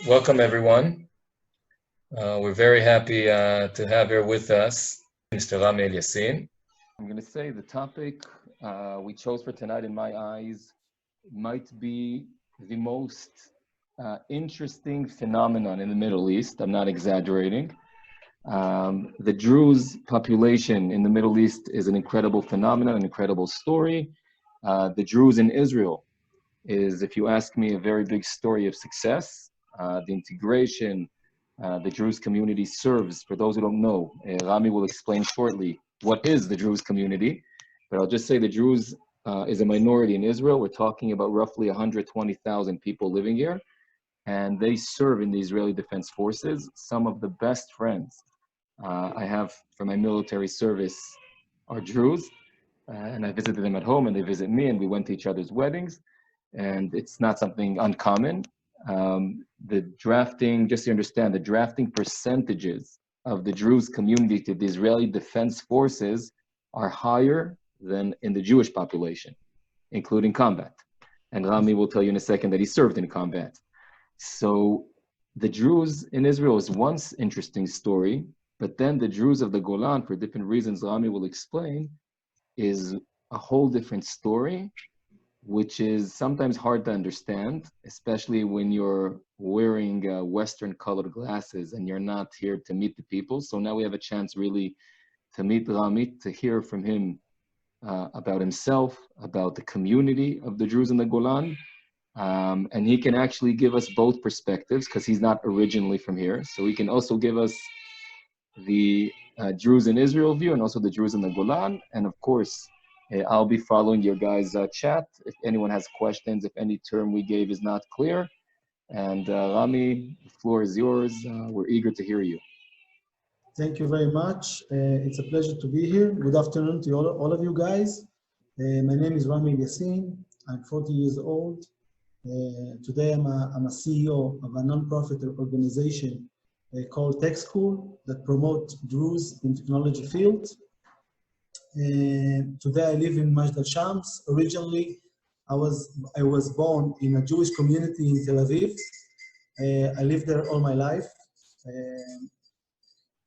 Welcome, everyone. We're very happy to have here with us Mr. Rami Yassin. I'm going to say the topic we chose for tonight, in my eyes, might be the most interesting phenomenon in the Middle East. I'm not exaggerating. The Druze population in the Middle East is an incredible phenomenon, an incredible story. The Druze in Israel is, if you ask me, a very big story of success. The integration the Druze community serves. For those who don't know, Rami will explain shortly what is the Druze community, but I'll just say the Druze is a minority in Israel. We're talking about roughly 120,000 people living here, and they serve in the Israeli Defense Forces. Some of the best friends I have from my military service are Druze, and I visited them at home, and they visit me, and we went to each other's weddings, and it's not something uncommon. The drafting, just to understand, the drafting percentages of the Druze community to the Israeli Defense Forces are higher than in the Jewish population, including combat. And Rami will tell you in a second that he served in combat. So the Druze in Israel is one interesting story, but then the Druze of the Golan, for different reasons Rami will explain, is a whole different story, which is sometimes hard to understand, especially when you're wearing Western colored glasses and you're not here to meet the people. So now we have a chance really to meet Rami, to hear from him about himself, about the community of the Druze in the Golan. And he can actually give us both perspectives because he's not originally from here. So he can also give us the Druze in Israel view and also the Druze in the Golan. And of course, I'll be following your guys' chat. If anyone has questions, if any term we gave is not clear. And Rami, the floor is yours. We're eager to hear you. Thank you very much. It's a pleasure to be here. Good afternoon to all of you guys. My name is Rami Yassin. I'm 40 years old. Today I'm a CEO of a non-profit organization called Tech School that promotes Druze in technology fields. Today I live in Majd al-Shams. Originally, I was born in a Jewish community in Tel Aviv. I lived there all my life.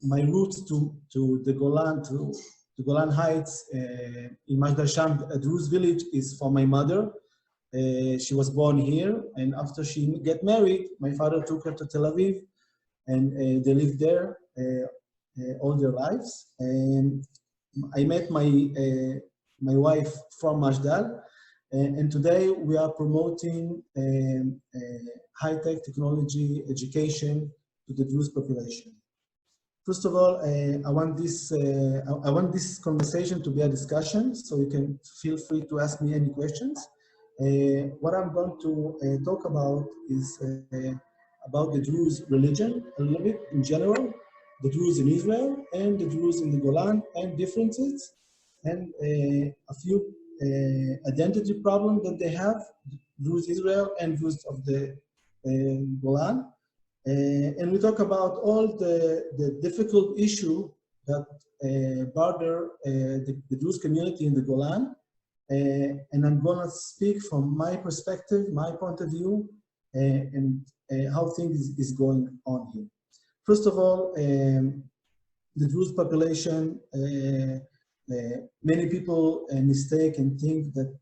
My roots to the Golan, to the Golan Heights in Majd al-Shams, a Druze village, is for my mother. She was born here, and after she got married, my father took her to Tel Aviv, and they lived there all their lives. I met my wife from Mashdal, and today we are promoting high-tech technology education to the Druze population. First of all, I want this conversation to be a discussion, so you can feel free to ask me any questions. What I'm going to talk about is about the Druze religion a little bit in general, the Druze in Israel and the Druze in the Golan, and differences, and a few identity problems that they have, Druze Israel and Druze of the Golan. And we talk about all the difficult issue that bother the Druze community in the Golan. And I'm gonna speak from my perspective, my point of view, and how things is going on here. First of all, the Druze population, many people mistake and think that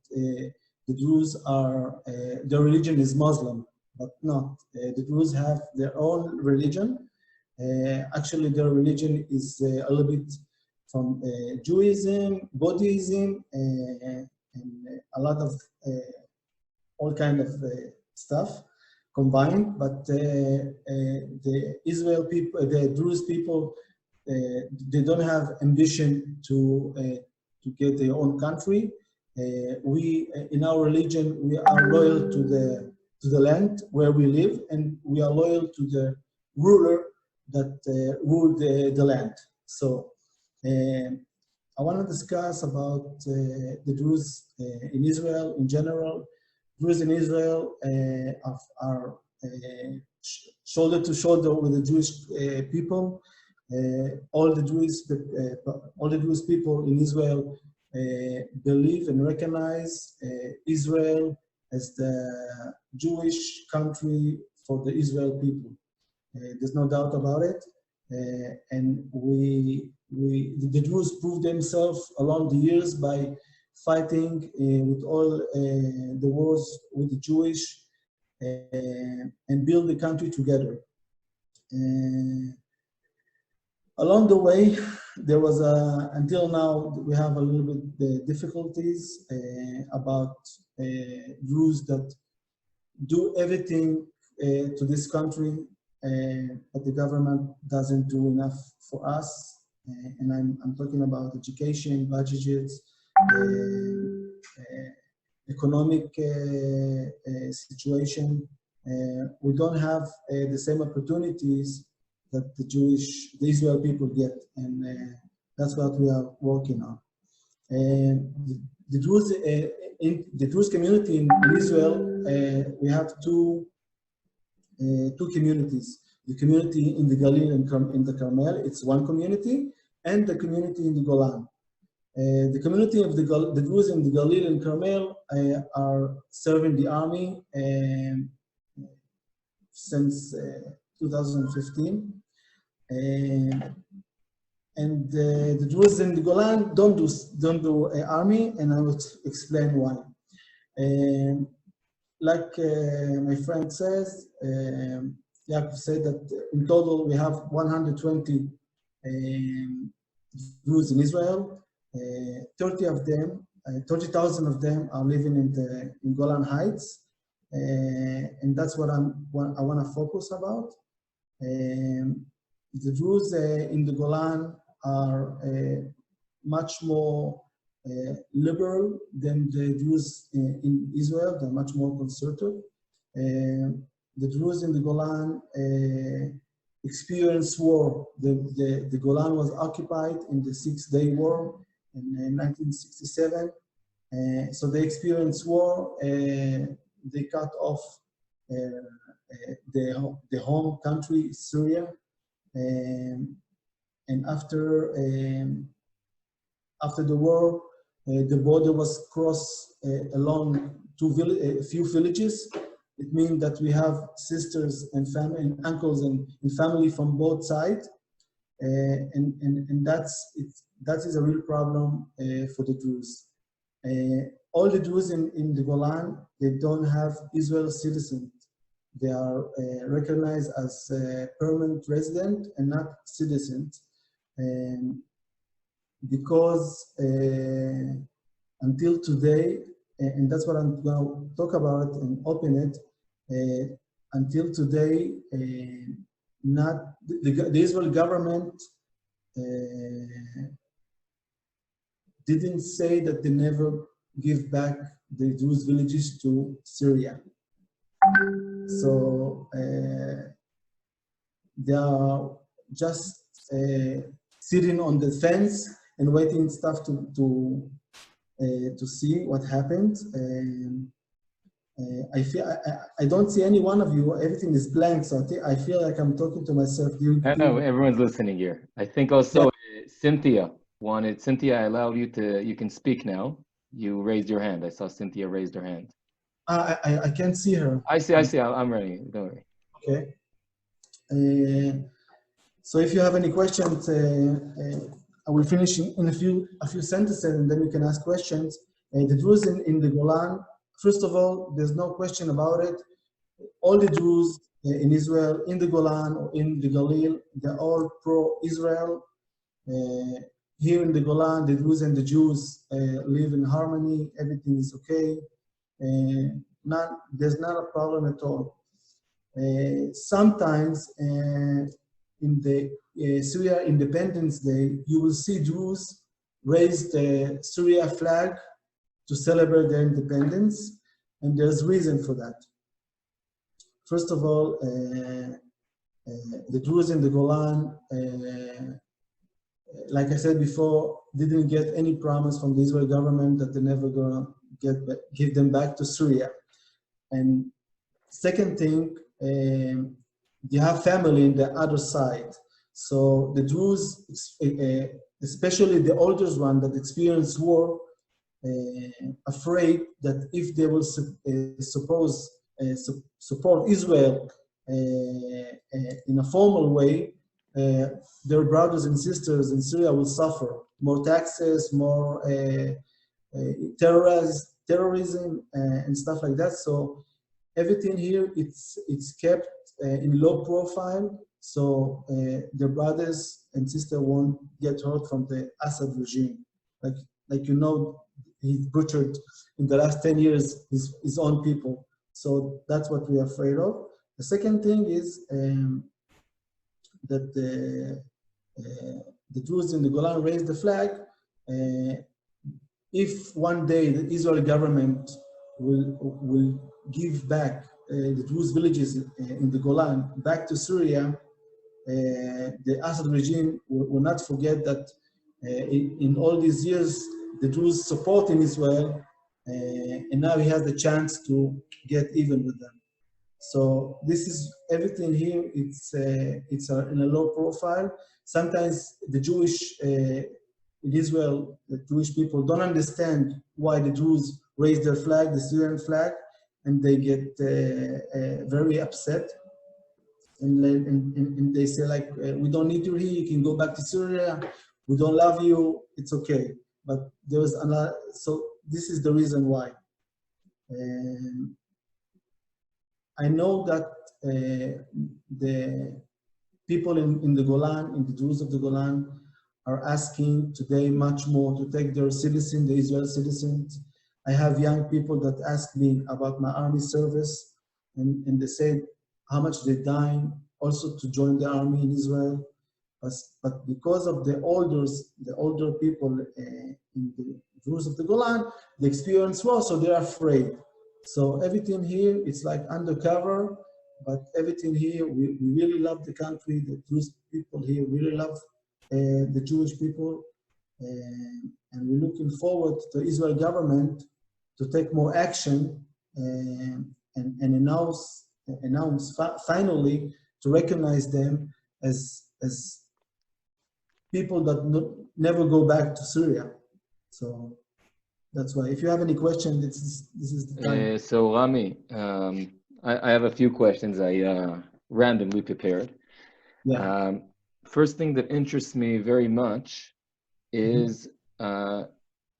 the Druze are, their religion is Muslim, but not. The Druze have their own religion. Actually, their religion is a little bit from Judaism, Buddhism, and a lot of all kind of stuff combined, but the Israel people, the Druze people, they don't have ambition to get their own country. We, in our religion, we are loyal to the land where we live, and we are loyal to the ruler that ruled the land. So I want to discuss about the Druze in Israel in general. Druze in Israel are shoulder to shoulder with the Jewish people. All the Jewish people in Israel believe and recognize Israel as the Jewish country for the Israel people. There's no doubt about it. And the Druze proved themselves along the years by fighting with all the wars with the Jewish and build the country together. Along the way, there was until now, we have a little bit difficulties about Druze that do everything to this country, but the government doesn't do enough for us. And I'm talking about education, budgets, economic situation. We don't have the same opportunities that the Israel people get, and that's what we are working on. The Druze, in the Druze community in Israel, we have two communities. The community in the Galil and in the Carmel, it's one community, and the community in the Golan. The community of the Druze in the Galil and Carmel are serving the army since 2015. And the Druze in the Golan don't do army, and I will explain why. Like my friend says, Yaakov said that in total we have 120 Druze in Israel. 30,000 of them are living in Golan Heights, and that's what I want to focus about. The Druze in the Golan are much more liberal than the Druze in Israel. They're much more conservative. The Druze in the Golan experienced war. The Golan was occupied in the Six-Day War in 1967. So they experienced war. They cut off the home country, Syria. And after the war, the border was crossed along a few villages. It means that we have sisters and family and uncles and family from both sides, and that is a real problem for the Druze. All the Druze in the Golan, they don't have Israel citizens. They are recognized as permanent resident and not citizens, because until today, and that's what I'm going to talk about and open it. Until today, not the Israeli government didn't say that they never give back the Druze villages to Syria. So they are just sitting on the fence and waiting stuff to see what happened. I don't see any one of you. Everything is blank, so I feel like I'm talking to myself. No, everyone's listening here. I think also Cynthia wanted. Cynthia, I allowed you to. You can speak now. You raised your hand. I saw Cynthia raised her hand. I can't see her. I see. I'm ready. Don't worry. Okay. So if you have any questions, I will finish in a few sentences, and then you can ask questions. The Druze in the Golan, first of all, there's no question about it. All the Druze in Israel, in the Golan or in the Galil, they're all pro-Israel. Here in the Golan, the Druze and the Jews live in harmony. Everything is okay. There's not a problem at all. Sometimes in the Syria Independence Day, you will see Jews raise the Syria flag to celebrate their independence, and there's reason for that. First of all, the Druze in the Golan, like I said before, didn't get any promise from the Israeli government that they're never gonna give them back to Syria. And second thing, you have family in the other side. So the Druze, especially the oldest one that experienced war, afraid that if they will support Israel in a formal way, their brothers and sisters in Syria will suffer more taxes, more terrorism, and stuff like that. So everything here, it's kept in low profile, so the brothers and sisters won't get hurt from the Assad regime. Like you know, he butchered in the last 10 years his own people. So that's what we're afraid of. The second thing is that the Druze in the Golan raised the flag. If one day the Israeli government will give back the Druze villages in the Golan back to Syria, the Assad regime will not forget that in all these years the Druze supporting Israel, and now he has the chance to get even with them. So this is everything here. It's in a low profile. Sometimes the Jewish in Israel, the Jewish people don't understand why the Jews raise their flag, the Syrian flag, and they get very upset. And they say like, we don't need you here, you can go back to Syria, we don't love you, it's okay. But there's another, so this is the reason why. I know that the people in the Golan, in the Druze of the Golan, are asking today much more to take their citizens, the Israeli citizens. I have young people that ask me about my army service, and they say how much they dying also to join the army in Israel. But because of the older people in the Druze of the Golan, the experience was, so they're afraid. So everything here, it's like undercover, but everything here, we really love the country. The Druze people here really love the Jewish people. And we're looking forward to the Israel government to take more action and announce finally to recognize them as people that never go back to Syria. So that's why. If you have any questions, this is the time. So Rami, I have a few questions I randomly prepared. Yeah. First thing that interests me very much is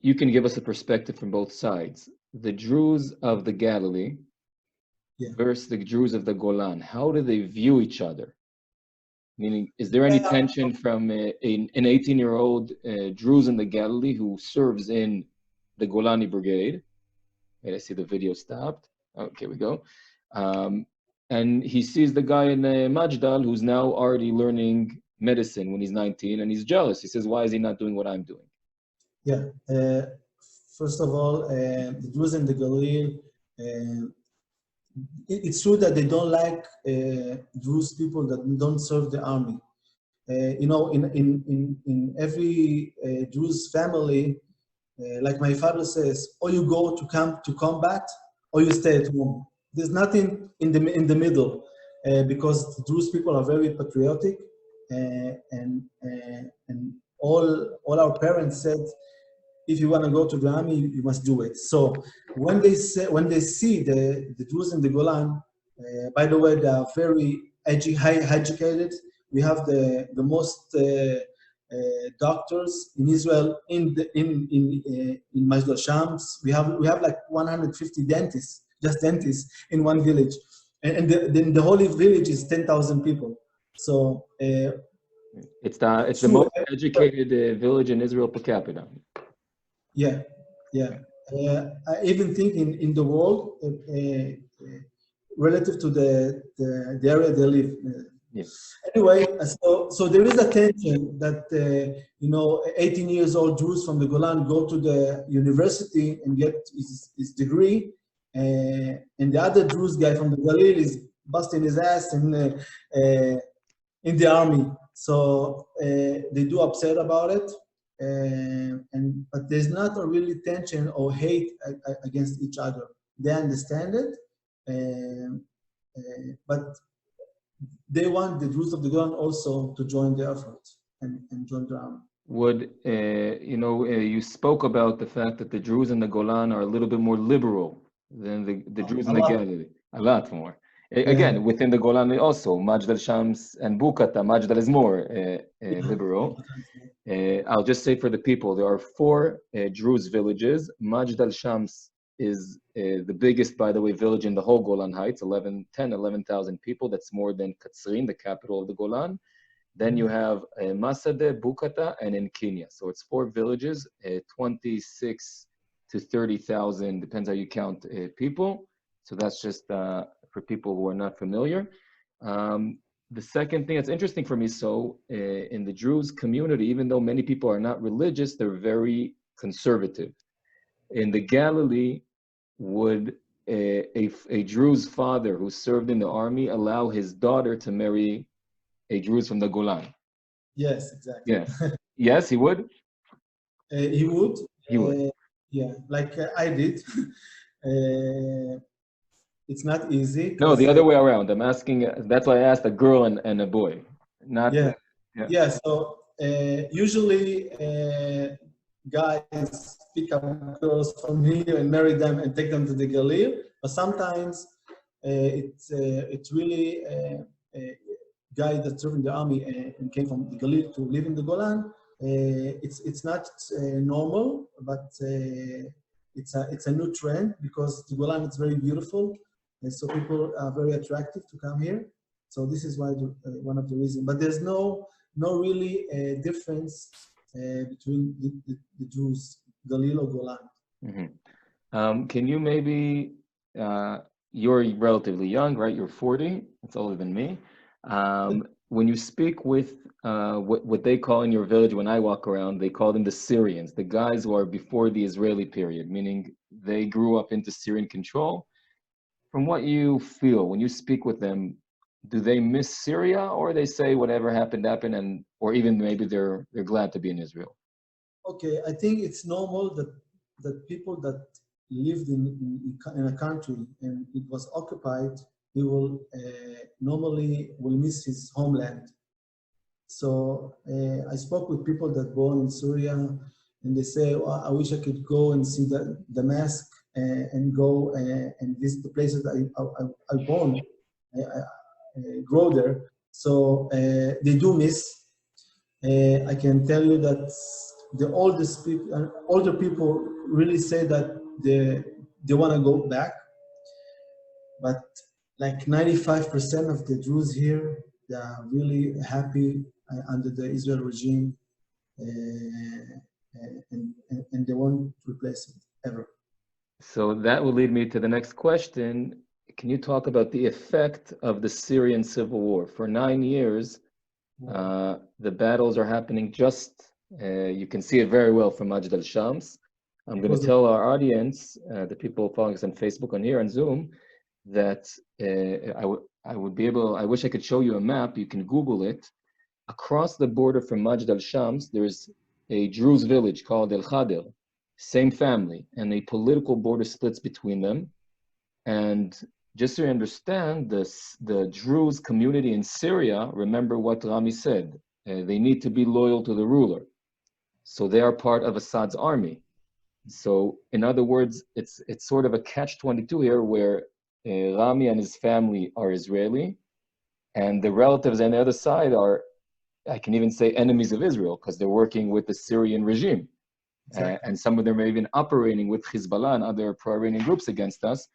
you can give us a perspective from both sides. The Druze of the Galilee versus the Druze of the Golan. How do they view each other? Meaning, is there any tension from an 18-year-old Druze in the Galilee who serves in the Golani Brigade? Wait, I see the video stopped. Okay, we go. And he sees the guy in Majdal who's now already learning medicine when he's 19, and he's jealous. He says, why is he not doing what I'm doing? Yeah. First of all, the Druze in the Galilee, it's true that they don't like Druze people that don't serve the army. You know, in every Druze family, like my father says, or you go to combat, or you stay at home. There's nothing in the middle, because the Druze people are very patriotic, and all our parents said, if you want to go to the army, you must do it. So when they see the Druze in the Golan, by the way, they are very high educated. We have the most doctors in Israel in Majdal Shams. We have like 150 dentists, just dentists in one village, and the whole village is 10,000 people. So it's the most educated village in Israel per capita. Yeah. I even think in the world, relative to the area they live. Anyway, so there is a tension that 18 years old Jews from the Golan go to the university and get his degree, and the other Druze guy from the Galil is busting his ass in the army. So they do upset about it. But there's not a really tension or hate against each other. They understand it, but they want the Druze of the Golan also to join the effort and join the army. Would you spoke about the fact that the Druze in the Golan are a little bit more liberal than the Druze in the Galilee, a lot more. Again, within the Golan also, Majd al-Shams and Bukata. Majd al is more liberal. I'll just say for the people, there are 4 Druze villages. Majd al-Shams is the biggest, by the way, village in the whole Golan Heights, 11,000 people. That's more than Katsrin, the capital of the Golan. Then you have Masade, Bukata, and in Kenya. So it's 4 villages, 26 to 30,000, depends how you count people. So that's just for people who are not familiar. The second thing that's interesting for me, so in the Druze community, even though many people are not religious, they're very conservative. In the Galilee, would a Druze father who served in the army allow his daughter to marry a Druze from the Golan? Yes, exactly. Yes. Yes, he would? He would. He would. Yeah, like I did. It's not easy. No, the other way around. I'm asking, that's why I asked a girl and a boy. Not. Yeah. Yeah. Yeah, so usually guys pick up girls from here and marry them and take them to the Galil, but sometimes it's really a guy that served in the army and came from the Galil to live in the Golan. It's not normal, but it's a new trend because the Golan is very beautiful, and so people are very attractive to come here. So this is why one of the reasons. But there's no really difference between the Jews, Galil or Golan. Mm-hmm. Can you maybe, you're relatively young, right? You're 40, it's older than me. When you speak with what they call in your village, when I walk around, they call them the Syrians, the guys who are before the Israeli period, meaning they grew up into Syrian control. From what you feel, when you speak with them, do they miss Syria, or they say whatever happened, and or even maybe they're glad to be in Israel? Okay, I think it's normal that people that lived in a country and it was occupied, he will normally will miss his homeland. So I spoke with people that born in Syria, and they say, well, I wish I could go and see Damascus and go and visit the places I born. Grow there, so they do miss. I can tell you that the older people really say that they want to go back, but like 95% of the Jews here, they are really happy under the Israel regime, and they won't replace it ever. So that will lead me to the next question. Can you talk about the effect of the Syrian civil war? For 9 years, the battles are happening just, you can see it very well from Majd al-Shams. I'm going to tell our audience, the people following us on Facebook, on here, on Zoom, that I wish I could show you a map. You can Google it. Across the border from Majd al-Shams, there's a Druze village called El-Khader, same family, and a political border splits between them. And just so you understand, the Druze community in Syria, remember what Rami said, they need to be loyal to the ruler. So they are part of Assad's army. So in other words, it's sort of a catch-22 here where Rami and his family are Israeli, and the relatives on the other side are, I can even say, enemies of Israel, because they're working with the Syrian regime. Exactly. And some of them are even operating with Hezbollah and other pro-Iranian groups against us.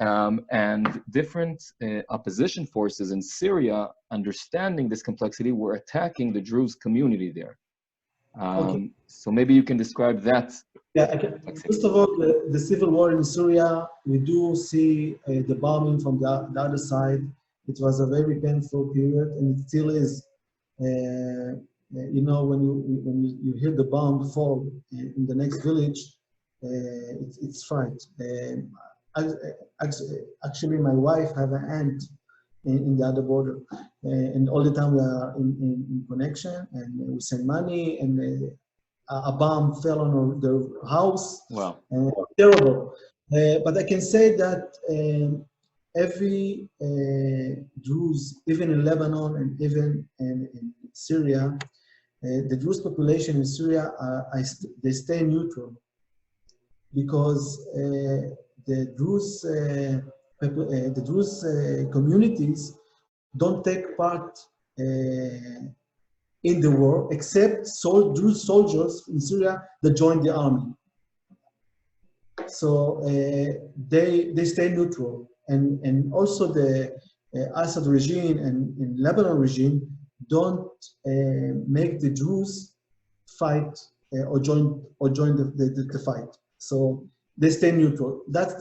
And different opposition forces in Syria, understanding this complexity, were attacking the Druze community there. Okay. So maybe you can describe that. Yeah, first of all, the civil war in Syria, we do see the bombing from the other side. It was a very painful period, and it still is. You know, when you hear the bomb fall in the next village, it's fright. Actually, my wife has an aunt in the other border, and all the time we are in connection, and we send money, and a bomb fell on their house. Wow. Terrible. But I can say that every Druze, even in Lebanon and even in Syria, the Druze population in Syria, they stay neutral because the Druze the Druze communities don't take part in the war, except Druze soldiers in Syria that joined the army. So they stay neutral, and also the Assad regime and Lebanon regime don't make the Druze fight or join the fight. So they stay neutral. That's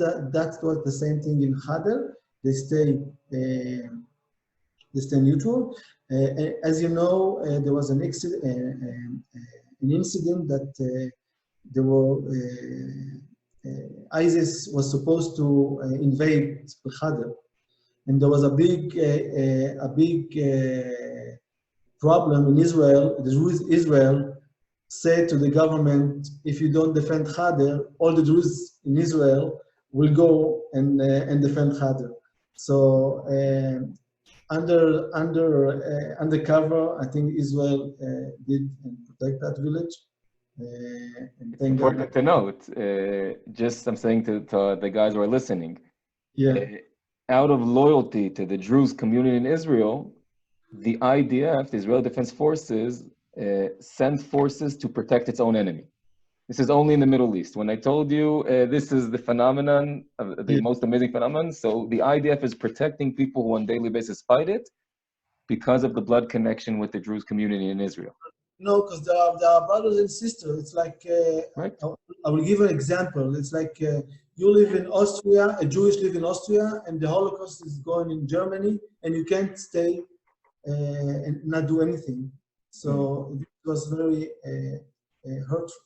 what the same thing in Khader. They stay neutral. As you know, there was an incident that there were ISIS was supposed to invade Khader, and there was a big problem in Israel. The Jews Israel said to the government, if you don't defend Khader, all the Jews in Israel will go and defend Khader. So undercover, I think Israel did protect that village. It's important to note, just I'm saying to the guys who are listening, out of loyalty to the Druze community in Israel, the IDF, the Israeli Defense Forces, sends forces to protect its own enemy. This is only in the Middle East. When I told you this is the phenomenon, the most amazing phenomenon, so the IDF is protecting people who on a daily basis fight it because of the blood connection with the Druze community in Israel. No, because they are brothers and sisters. It's like, right. I will give an example. It's like you live in Austria, a Jewish live in Austria, and the Holocaust is going in Germany, and you can't stay and not do anything. So it was very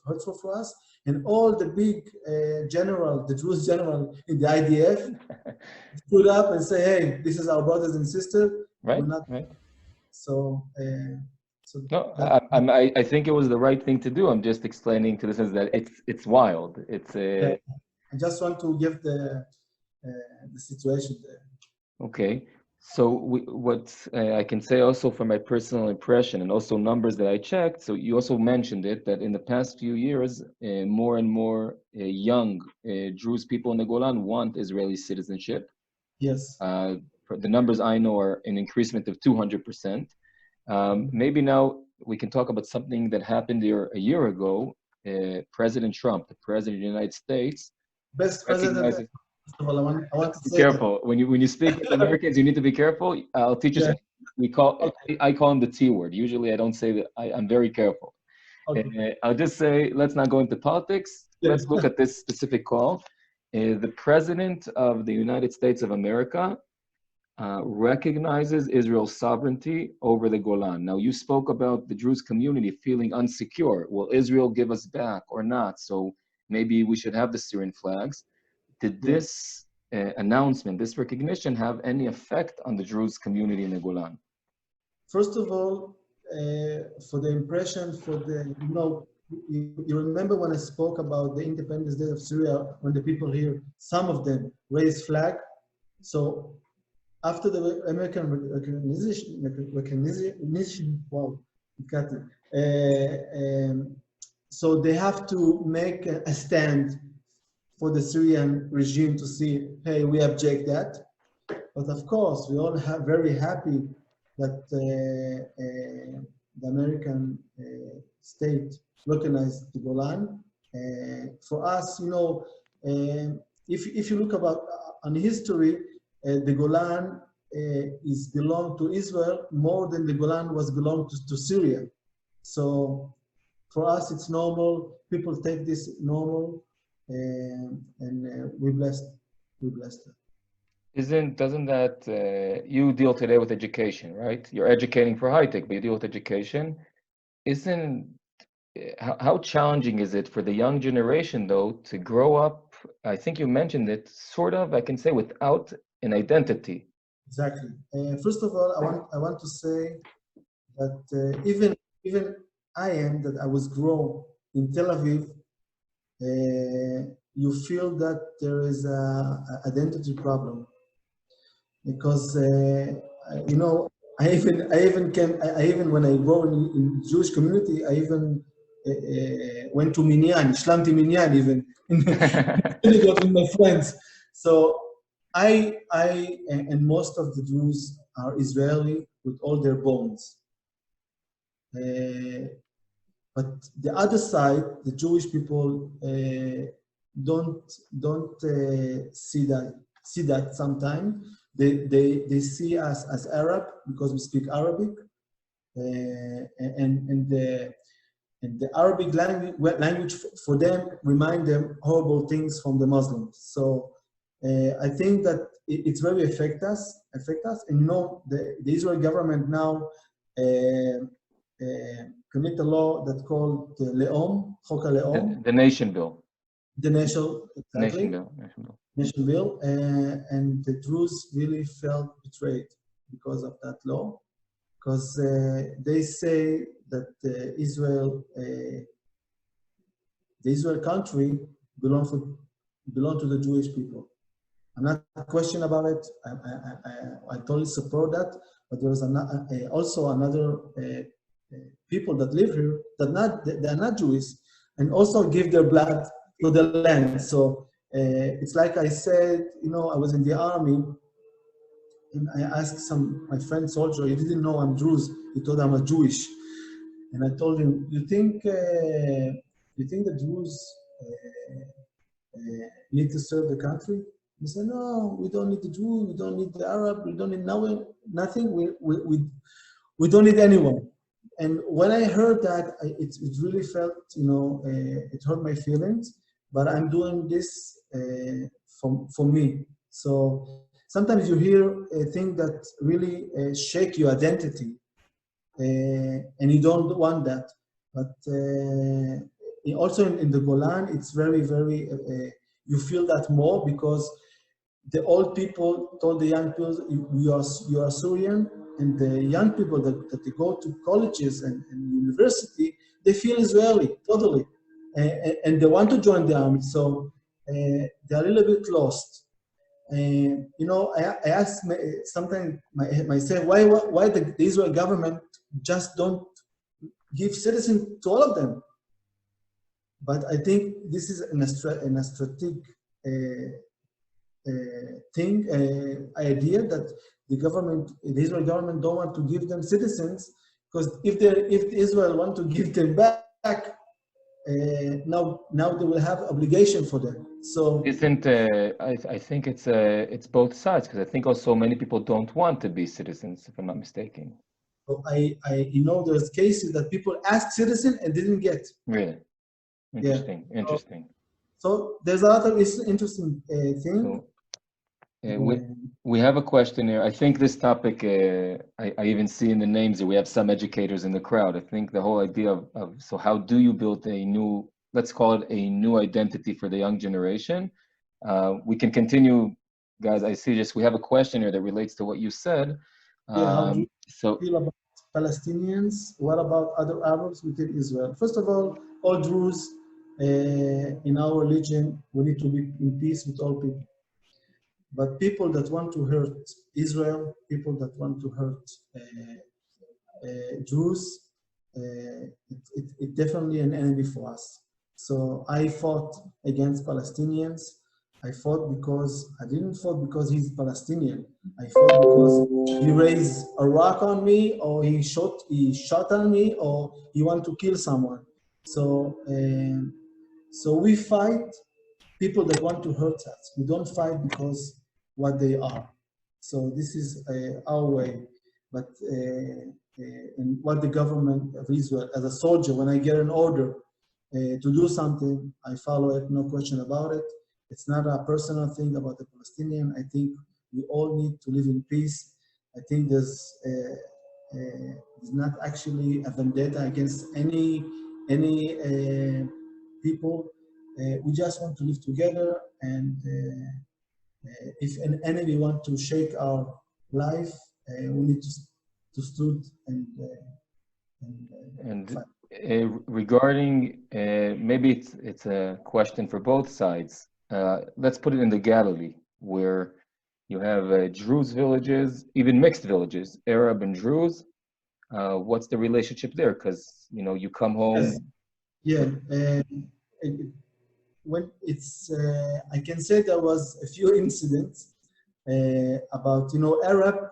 hurtful for us. And all the big the Jewish general in the IDF stood up and say, hey, this is our brothers and sisters. Right, right. So... no, I think it was the right thing to do. I'm just explaining to the sense that it's wild. It's I just want to give the situation there. Okay, so what I can say also from my personal impression and also numbers that I checked. So you also mentioned it that in the past few years, more and more young Druze people in the Golan want Israeli citizenship. Yes. The numbers I know are an increasement of 200%. Maybe now we can talk about something that happened here a year ago. President Trump, the president of the United States, best president. I want to be say careful when you speak with Americans. You need to be careful. I'll teach you something. I call him the T word. Usually, I don't say that. I'm very careful. Okay. I'll just say, let's not go into politics. Let's look at this specific call. The president of the United States of America recognizes Israel's sovereignty over the Golan. Now, you spoke about the Druze community feeling unsecure. Will Israel give us back or not? So maybe we should have the Syrian flags. Did this announcement, this recognition, have any effect on the Druze community in the Golan? First of all, for the impression, you remember when I spoke about the Independence Day of Syria, when the people here, some of them raised flag. So after the American recognition, wow, got it. So they have to make a stand for the Syrian regime to see, hey, we object that. But of course, we all are very happy that the American state recognized the Golan. For us, if you look about on history, the Golan is belonged to Israel more than the Golan was belonged to Syria. So for us, it's normal. People take this normal, and we're blessed. We're blessed. Doesn't that you deal today with education, right? You're educating for high tech, but you deal with education. How challenging is it for the young generation though to grow up? I think you mentioned it, sort of. I can say without an identity. Exactly. First of all, I want to say that even that I was grown in Tel Aviv, you feel that there is an identity problem because I even when I grew in Jewish community, I even went to Minyan, Shlamti Minyan even with my friends. So and most of the Druze are Israeli with all their bones. But the other side, the Jewish people, don't see that sometimes. They see us as Arab because we speak Arabic, and the Arabic language for them remind them horrible things from the Muslims. So I think that it's very affect us. And the Israeli government now commit a law that called the Leom, Chok HaLeom. The nation bill. The national, exactly. Nation bill. And the Druze really felt betrayed because of that law. Because they say that Israel, the Israel country belong to the Jewish people. I'm not questioning about it. I totally support that. But there is also another people that live here that they are not Jewish and also give their blood to the land. So it's like I said, I was in the army. And I asked my friend soldier, he didn't know I'm Druze. He told I'm a Jewish. And I told him, you think the Jews need to serve the country? He said, no, we don't need the Jew, we don't need the Arab, we don't need nothing. We don't need anyone. And when I heard that, it really felt, it hurt my feelings. But I'm doing this for me. So sometimes you hear a thing that really shake your identity, and you don't want that. But also in the Golan, it's very, very, you feel that more because the old people told the young people, you are Syrian, and the young people that they go to colleges and university, they feel Israeli, totally. And they want to join the army, so they're a little bit lost. I ask sometimes myself, why the Israel government just don't give citizens to all of them? But I think this is an strategic idea that the Israel government don't want to give them citizens, because if Israel want to give them back, now they will have obligation for them. So isn't I think it's both sides, because I think also many people don't want to be citizens, if I'm not mistaken. So there's cases that people asked citizen and didn't get. Really? Interesting. Yeah. Interesting. So there's a lot of interesting thing. So, we have a question here. I think this topic, I even see in the names that we have some educators in the crowd. I think the whole idea of so how do you build a new, let's call it a new identity for the young generation? We can continue, guys. I see we have a question here that relates to what you said. How do you feel about Palestinians? What about other Arabs within Israel? First of all Druze in our religion, we need to be in peace with all people. But people that want to hurt Israel, people that want to hurt Jews, it's definitely an enemy for us. So I fought against Palestinians. I didn't fight because he's Palestinian. I fought because he raised a rock on me, or he shot on me, or he want to kill someone. So we fight people that want to hurt us. We don't fight because what they are. So this is our way. But and what the government of Israel, as a soldier, when I get an order to do something, I follow it, no question about it. It's not a personal thing about the Palestinian. I think we all need to live in peace. I think there's not actually a vendetta against any people. We just want to live together, and if an enemy wants to shake our life, we need to stood and fight. Regarding, maybe it's a question for both sides. Let's put it in the Galilee, where you have Druze villages, even mixed villages, Arab and Druze. What's the relationship there? Because you come home. Yes. Yeah. When it's, I can say there was a few incidents. about, Arab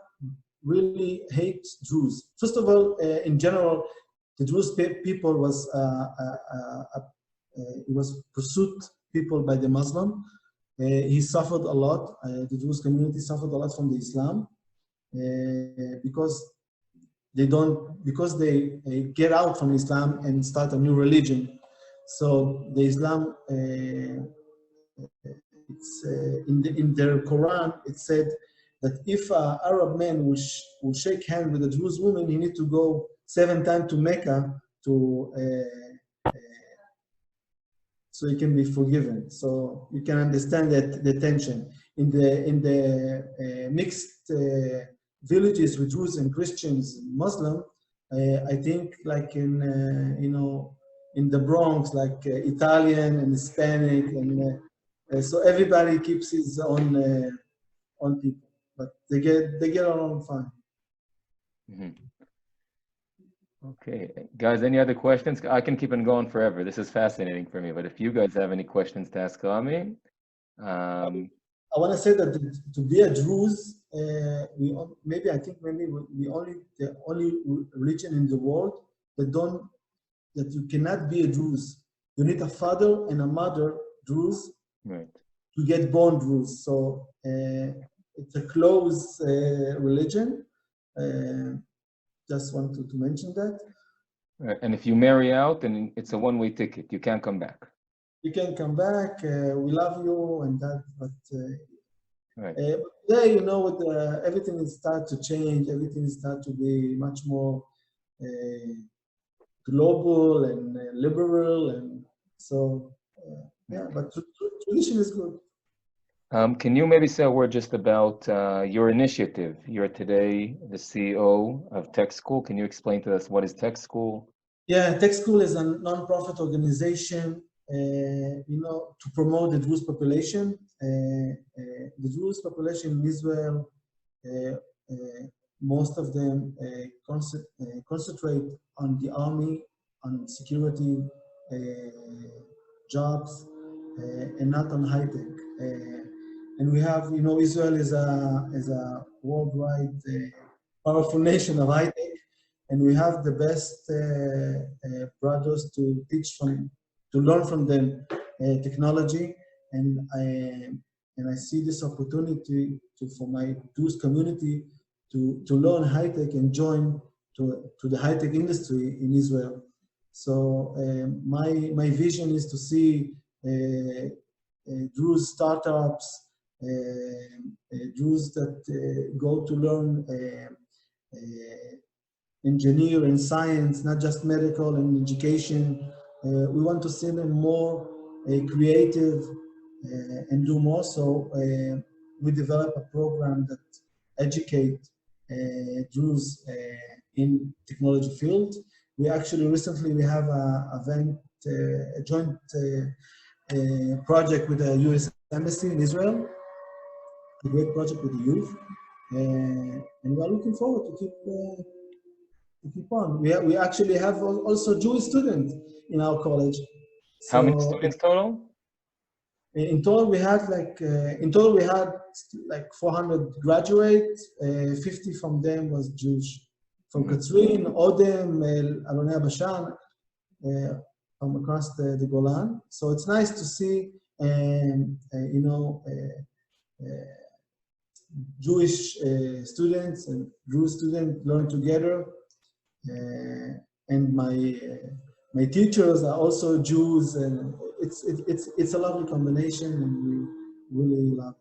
really hate Druze. First of all, in general, the Druze people was pursued people by the Muslim. He suffered a lot. The Druze community suffered a lot from the Islam because they get out from Islam and start a new religion. So the Islam, it's in their Quran, it said that if an Arab man will shake hands with a Druze woman, he need to go 7 times to Mecca so he can be forgiven. So you can understand that the tension in the mixed villages with Druze and Christians, and Muslim. I think like in in the Bronx, like Italian and Hispanic, and so everybody keeps his own people, but they get along fine. Mm-hmm. Okay, guys, any other questions? I can keep on going forever. This is fascinating for me, but if you guys have any questions to ask Rami. I want to say that to be a Druze, we the only religion in the world that you cannot be a Druze. You need a father and a mother Druze, Right, to get born Druze. So it's a close religion. Just wanted to mention that. right. And if you marry out, then it's a one-way ticket. You can't come back. You can come back. We love you and that, but Right. today, with everything is start to change. Everything is start to be much more global and liberal, and so yeah. But tradition is good. Can you maybe say a word just about your initiative? You're today the CEO of Tech School. Can you explain to us what is Tech School? Yeah, Tech School is a non-profit organization, to promote the Druze population. The Druze population in Israel, most of them concentrate on the army, on security jobs, and not on high tech. And we have, Israel is a worldwide powerful nation of high tech, and we have the best brothers to learn from them technology, and I see this opportunity for my Druze community to learn high tech and join to the high tech industry in Israel. So my vision is to see Druze startups, Druze that go to learn engineer and science, not just medical and education. We want to see them more creative and do more. So we develop a program that educate Druze in technology field. We actually recently we have a joint project with the U.S. Embassy in Israel, a great project with the youth, and we are looking forward to keep on. We actually have also Jewish students in our college. How many students total? In total, we had like 400 graduates. 50 from them was Jewish. From Katrin, Odem, Alonei Bashan, from across the Golan. So it's nice to see, Jewish students and Druze students learn together. And my teachers are also Jews, and it's a lovely combination, and we really love it.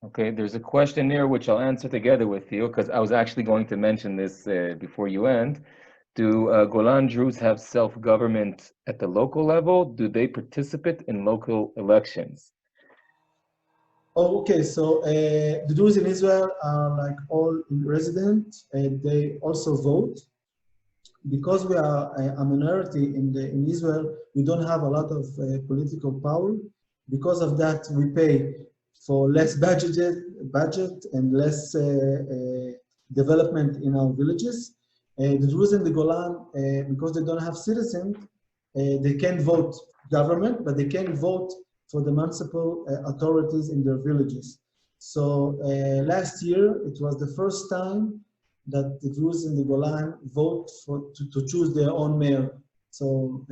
Okay, there's a question here which I'll answer together with you, because I was actually going to mention this before you end. Do Golan Druze have self-government at the local level? Do they participate in local elections? Oh, okay. So the Druze in Israel are like all resident, and they also vote. Because we are a minority in Israel, we don't have a lot of political power. Because of that, we pay for less budget and less development in our villages. The Druze in the Golan, because they don't have citizens, they can vote government, but they can vote for the municipal authorities in their villages. So last year, it was the first time that the Druze in the Golan vote to choose their own mayor. So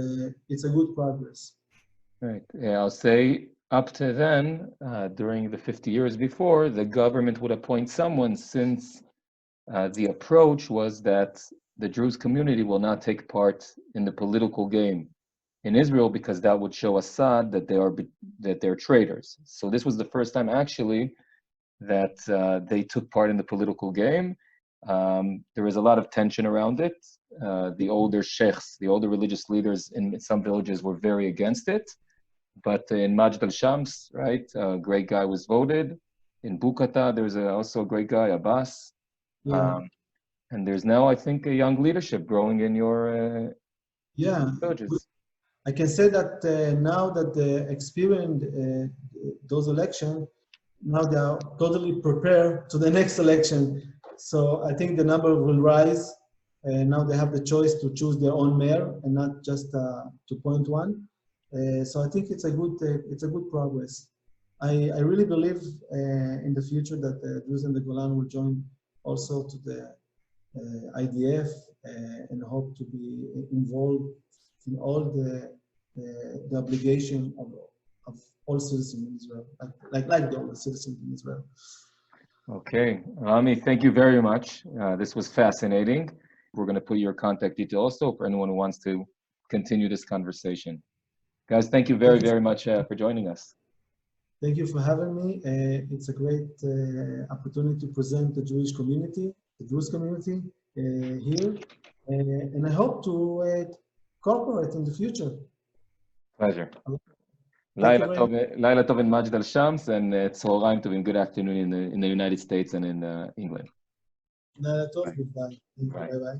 it's a good progress. Right. Yeah, I'll say up to then, during the 50 years before, the government would appoint someone, since the approach was that the Druze community will not take part in the political game in Israel, because that would show Assad that they're traitors. So this was the first time actually that they took part in the political game. There was a lot of tension around it. The older sheikhs, the older religious leaders in some villages were very against it. But in Majd al-Shams, right, a great guy was voted. In Bukata, there's also a great guy, Abbas. Yeah. And there's now, I think, a young leadership growing in your Yeah. villages. I can say that now that they experienced those elections, now they are totally prepared to the next election. So I think the number will rise. Now they have the choice to choose their own mayor and not just to point one. So I think it's a good progress. I really believe in the future that the Druze and the Golan will join also to the IDF and hope to be involved in all the obligation of all citizens in Israel, like the all citizens in Israel. Okay, Rami, thank you very much. This was fascinating. We're going to put your contact details also for anyone who wants to continue this conversation. Guys, thank you very, very much for joining us. Thank you for having me. It's a great opportunity to present the Jewish community, the Druze community here. And I hope to cooperate in the future. Pleasure. Thank you Laila Tov in Majd al-Shams, and Tzorayim Tov in good afternoon in the United States and in England. Laila Tov, goodbye. Bye-bye.